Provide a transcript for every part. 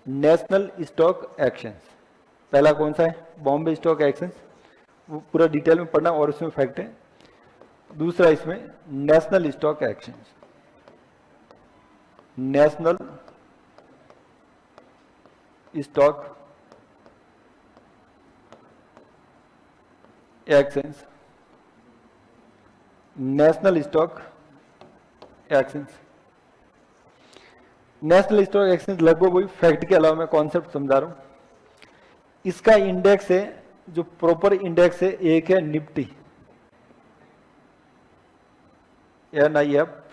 National stock exchange, पहला कौन सा है? बॉम्बे स्टॉक एक्सचेंज, वो पूरा डिटेल में पढ़ना और उसमें फैक्ट है। दूसरा इसमें national stock exchange, national stock exchange, national stock exchange. National stock exchange लगभग वही, फैक्ट के अलावा मैं कॉन्सेप्ट समझा रहा हूं। इसका इंडेक्स है, जो प्रॉपर इंडेक्स है, एक है निफ्टी NIFTY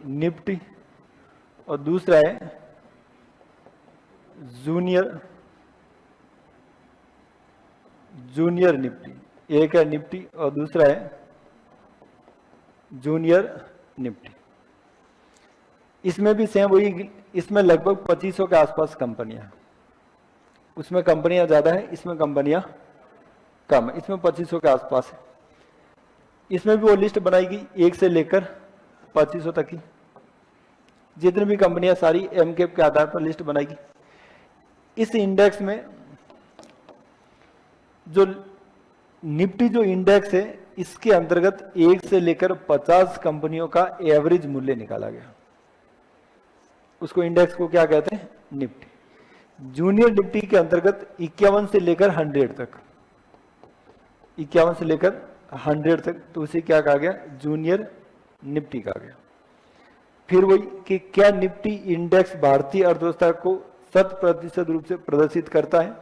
निफ्टी, और दूसरा है जूनियर निफ्टी। एक है निफ्टी और दूसरा है जूनियर निफ्टी। इसमें भी सेम वही, इसमें लगभग 2500 के आसपास कंपनियां, उसमें कंपनियां ज्यादा है, इसमें कंपनियां कम है। इसमें 2500 के आसपास है। इसमें भी वो लिस्ट बनाएगी 1 से लेकर 2500 तक की, जितनी भी कंपनियां सारी MCAP के आधार पर लिस्ट बनाएगी। इस इंडेक्स में जो निफ्टी जो इंडेक्स है, इसके अंतर्गत 1 से लेकर 50 कंपनियों का एवरेज मूल्य निकाला गया। उसको इंडेक्स को क्या कहते हैं? निफ्टी। जूनियर निफ्टी के अंतर्गत 51 से लेकर 100 तक, 51 से लेकर 100 तक, तो उसे क्या कहा गया? जूनियर निफ्टी कहा गया। फिर वही कि क्या निफ्टी इंडेक्स भारतीय अर्थव्यवस्था को 100% रूप से प्रदर्शित करता है?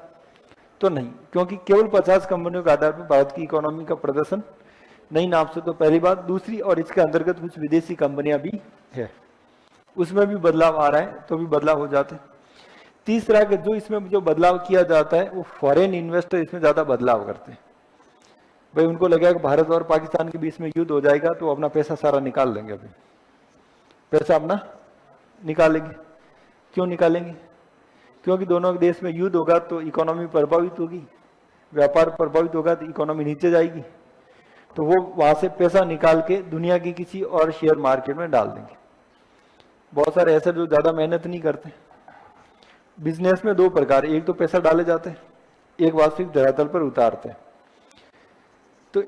तो नहीं, क्योंकि केवल 50 कंपनियों के आधार पर भारत की इकोनॉमी का प्रदर्शन नहीं नाप सकते। तो पहली बात। दूसरी, और इसके अंतर्गत कुछ विदेशी कंपनियां भी है, उसमें भी बदलाव आ रहा है, तो भी बदलाव हो जाते हैं। तीसरा कि जो इसमें जो बदलाव किया जाता है, वो फॉरेन इन्वेस्टर इसमें ज्यादा बदलाव करते हैं। भाई उनको लगेगा कि भारत और पाकिस्तान के बीच में युद्ध हो जाएगा तो अपना पैसा सारा निकाल लेंगे, अभी पैसा अपना निकालेंगे। क्यों निकालेंगे? क्योंकि दोनों के देश में युद्ध होगा तो इकोनॉमी प्रभावित होगी, व्यापार प्रभावित होगा तो इकोनॉमी नीचे जाएगी, तो वो वहां से पैसा निकाल के दुनिया की किसी और शेयर मार्केट में डाल देंगे। बहुत सारे ऐसे जो ज्यादा मेहनत नहीं करते। बिजनेस में 2 प्रकार, एक तो पैसा डाले जाते हैं, एक वास्तविक धरातल पर उतारते हैं। तो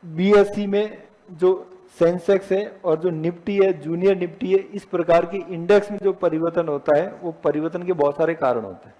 BSE में जो सेंसेक्स है और जो निफ्टी है, जूनियर निफ्टी है, इस प्रकार की इंडेक्स में जो परिवर्तन होता है, वो परिवर्तन के बहुत सारे कारण होते हैं।